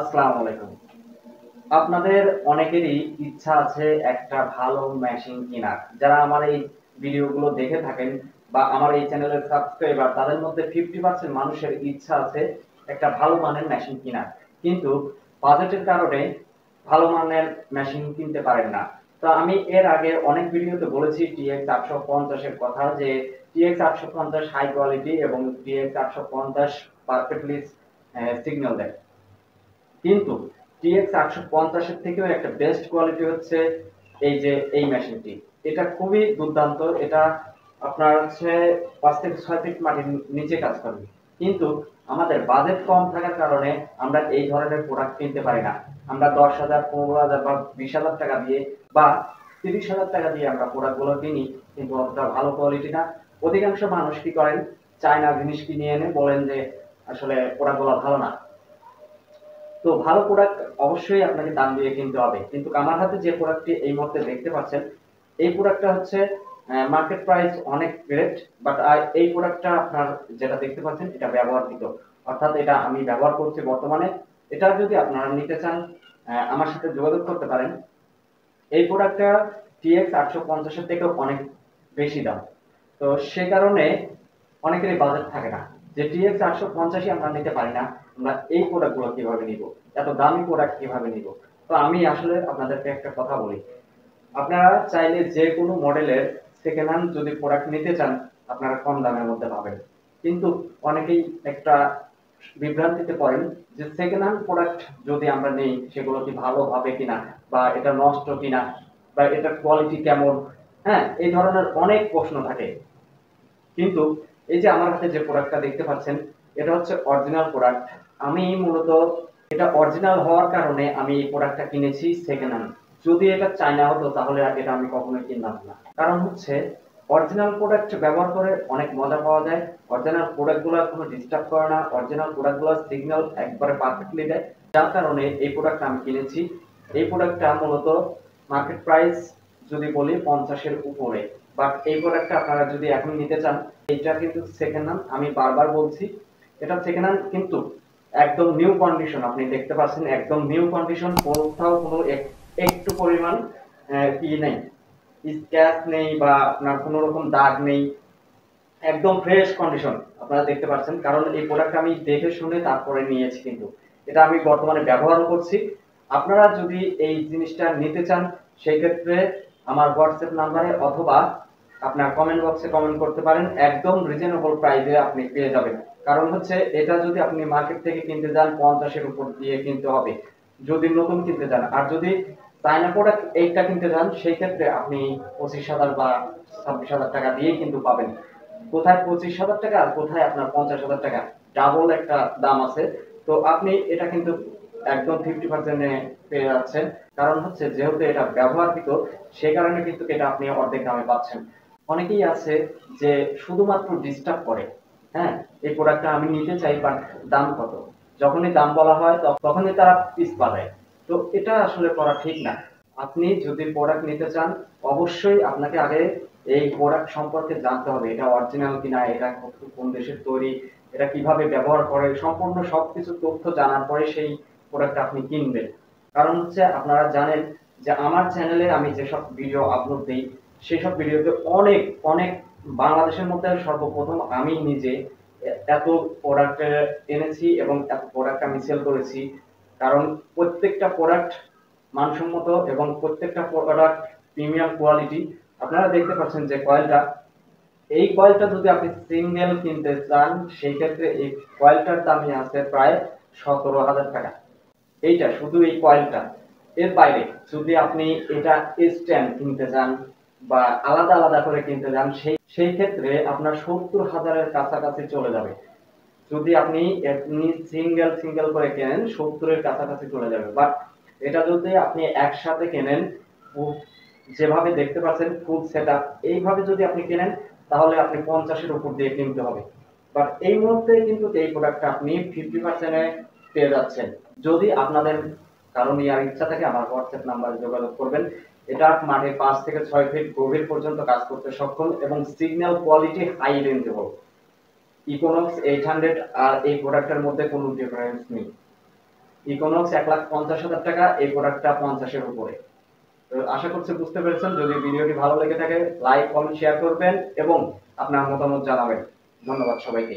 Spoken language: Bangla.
আসসালামু আলাইকুম। আপনাদের অনেকেরই ইচ্ছা আছে একটা ভালো মেশিন কেনার। যারা আমার এই ভিডিওগুলো দেখে থাকেন বা আমার এই চ্যানেলের সাবস্ক্রাইবার, তাদের মধ্যে 50% মানুষের ইচ্ছা আছে একটা ভালো মানের মেশিন কেনার। কিন্তু বাজেটের কারণে ভালো মানের মেশিন কিনতে পারেন না। তো আমি এর আগে অনেক ভিডিওতে বলেছি টিএক্স 850 এর কথা, যে টিএক্স 850 হাই কোয়ালিটি এবং টিএক্স 850 পারফেক্টলি সিগন্যাল দেয়। কিন্তু টিএক্স 850 এর থেকেও একটা বেস্ট কোয়ালিটি হচ্ছে এই মেশিনটি। এটা খুবই দুর্দান্ত। এটা আপনার হচ্ছে 5 থেকে 6 ফিট মাটির নিচে কাজ করবে। কিন্তু আমাদের বাজেট কম থাকার কারণে আমরা এই ধরনের প্রোডাক্ট কিনতে পারি না। আমরা 10,000, 15,000 বা 20,000 টাকা দিয়ে বা 30,000 টাকা দিয়ে আমরা প্রোডাক্টগুলো কিনি, কিন্তু অতটা ভালো কোয়ালিটি না। অধিকাংশ মানুষ কি করেন, চায়না জিনিস কিনে এনে বলেন যে আসলে প্রোডাক্টগুলো ভালো না। তো ভালো প্রোডাক্ট অবশ্যই আপনাকে দাম দিয়ে কিনতে হবে। কিন্তু আমার হাতে যে প্রোডাক্টটি এই মুহূর্তে দেখতে পাচ্ছেন, এই প্রোডাক্টটা হচ্ছে মার্কেট প্রাইস অনেক গ্রেট, বাট এই প্রোডাক্টটা আপনার যেটা দেখতে পাচ্ছেন এটা ব্যবহারকৃত, অর্থাৎ এটা আমি ব্যবহার করছি বর্তমানে। এটা যদি আপনারা নিতে চান আমার সাথে যোগাযোগ করতে পারেন। এই প্রোডাক্টটা টিএক্স 850 থেকেও অনেক বেশি দাম। তো সে কারণে অনেকেরই বাজেট থাকে না, যে টিএক্স 850 আমরা নিতে পারি না, আমরা এই প্রোডাক্টগুলো কিভাবে নিব, এত দামি প্রোডাক্ট কিভাবে নিব। তো আমি আসলে আপনাদেরকে একটা কথা বলি, আপনারা চাইলে যে কোনো মডেলের সেকেন্ড হ্যান্ড যদি প্রোডাক্ট নিতে চান, আপনারা কম দামের মধ্যে পাবেন। কিন্তু অনেকেই একটা বিভ্রান্তিতে পড়েন যে সেকেন্ড হ্যান্ড প্রোডাক্ট যদি আমরা নেই সেগুলো কি ভালো হবে কিনা, বা এটা নষ্ট কিনা, বা এটার কোয়ালিটি কেমন। হ্যাঁ, এই ধরনের অনেক প্রশ্ন থাকে। কিন্তু এই যে আমার হাতে যে প্রোডাক্টটা দেখতে পাচ্ছেন, এটা হচ্ছে অরিজিনাল প্রোডাক্ট। আমি মূলত এটা অরিজিনাল হওয়ার কারণে আমি এই প্রোডাক্টটা কিনেছি সেকেন্ড হ্যান্ড। যদি এটা চায়না হতো তাহলে আর এটা আমি কখনোই কিনতাম না। কারণ হচ্ছে অরিজিনাল প্রোডাক্ট ব্যবহার করে অনেক মজা পাওয়া যায়। অরিজিনাল প্রোডাক্টগুলো কোনো ডিস্টার্ব করে না, অরিজিনাল প্রোডাক্টগুলো সিগন্যাল একবারে পারফেক্টলি দেয়। যার কারণে এই প্রোডাক্টটা আমি কিনেছি। এই প্রোডাক্টটা মূলত মার্কেট প্রাইস যদি বলি 50-এর উপরে। বাট এই প্রোডাক্টটা আপনারা যদি এখন নিতে চান, এটা কিন্তু সেকেন্ড হ্যান্ড। আমি বারবার বলছি এটা সেকেন্ড হ্যান্ড, কিন্তু একদম নিউ কন্ডিশন। আপনি দেখতে পাচ্ছেন একদম নিউ কন্ডিশন, কোথাও কোনো একটু পরিমাণ কি নেই, স্ক্র্যাচ নেই বা আপনার কোনো রকম দাগ নেই, একদম ফ্রেশ কন্ডিশন আপনারা দেখতে পাচ্ছেন। কারণ এই প্রোডাক্ট আমি দেখে শুনে তারপরে নিয়েছি, কিন্তু এটা আমি বর্তমানে ব্যবহারও করছি। আপনারা যদি এই জিনিসটা নিতে চান, সেই ক্ষেত্রে আমার হোয়াটসঅ্যাপ নাম্বারে অথবা আপনার কমেন্ট বক্সে কমেন্ট করতে পারেন। একদম রিজনেবল প্রাইসে আপনি পেয়ে যাবেন। কারণ হচ্ছে এটা যদি আপনি মার্কেট থেকে কিনতে যান 50-এর উপর দিয়ে কিনতে হবে যদি নতুন কিনতে যান। আর যদি চায়না প্রোডাক্ট এইটা কিনতে যান, সেই ক্ষেত্রে আপনি 25,000 বা 26,000 টাকা দিয়েই কিন্তু পাবেন। কোথায় 25,000 টাকা আর কোথায় আপনার 50,000 টাকা, ডাবল একটা দাম আছে। তো আপনি এটা কিন্তু একদম 50% পেয়ে যাচ্ছেন। কারণ হচ্ছে যেহেতু এটা ব্যবহারকৃত, সে কারণে কিন্তু এটা আপনি অর্ধেক দামে পাচ্ছেন। অনেকেই আছে যে শুধুমাত্র ডিস্টার্ব করে, হ্যাঁ, এই প্রোডাক্টটা আমি নিতে চাই বাট দাম কত, যখনই দাম বলা হয় তখনই তারা পিছ পালায়। তো এটা আসলে করা ঠিক না। আপনি যদি প্রোডাক্ট নিতে চান, অবশ্যই আপনাকে আগে এই প্রোডাক্ট সম্পর্কে জানতে হবে, এটা অরিজিনাল কিনা, এটা কোন দেশের তৈরি, এটা কিভাবে ব্যবহার করে, সম্পূর্ণ সবকিছু তথ্য জানার পরে সেই প্রোডাক্ট আপনি কিনবেন। কারণ হচ্ছে আপনারা জানেন যে আমার চ্যানেলে আমি যেসব ভিডিও আপলোড দিই, সেসব ভিডিওতে অনেক অনেক বাংলাদেশের মধ্যে সর্বপ্রথম আমি নিজে এত প্রোডাক্ট এনেছি এবং এত প্রোডাক্ট আমি সেল করেছি। কারণ প্রত্যেকটা প্রোডাক্ট মানসম্মত এবং প্রত্যেকটা প্রোডাক্ট প্রিমিয়াম কোয়ালিটি। আপনারা দেখতে পাচ্ছেন যে কয়েলটা, এই কয়েলটা যদি আপনি সিঙ্গেল কিনতে চান, সেই ক্ষেত্রে এই কয়েলটার দামই আছে প্রায় 17,000 টাকা। এইটা শুধু এই কয়েলটা। এর বাইরে যদি আপনি এটা স্ট্যান্ড কিনতে চান বা আলাদা আলাদা করে কিনতে চান, সেই ক্ষেত্রে আপনার 70,000-এর কাছাকাছি চলে যাবে। যদি আপনি এমনি সিঙ্গেল সিঙ্গেল করে কেনেন, 70-এর কাছাকাছি চলে যাবে। বাট এটা যদি আপনি একসাথে কেনেন, যেভাবে দেখতে পাচ্ছেন ফুল সেট আপ, এইভাবে যদি আপনি কেনেন, তাহলে আপনি 50-এর উপর দিয়ে কিনতে হবে। বাট এই মুহূর্তে কিন্তু এই প্রোডাক্টটা আপনি 50%-এ পেয়ে যাচ্ছেন। যদি আপনাদের কারো নেওয়ার ইচ্ছা থাকে, আমার হোয়াটসঅ্যাপ নাম্বারে যোগাযোগ করবেন। এটা মাঠে 5 থেকে 6 ফিট গভীর পর্যন্ত কাজ করতে সক্ষম এবং সিগন্যাল কোয়ালিটি হাই রেঞ্জেবল। ইকোনক্স 800 আর এই প্রোডাক্টের মধ্যে কোনো ডিফারেন্স নেই। ইকোনক্স 1,50,000 টাকা, এই প্রোডাক্টটা 50-এর উপরে। তো আশা করছি বুঝতে পেরেছেন। যদি ভিডিওটি ভালো লেগে থাকে লাইক কমেন্ট শেয়ার করবেন এবং আপনার মতামত জানাবেন। ধন্যবাদ সবাইকে।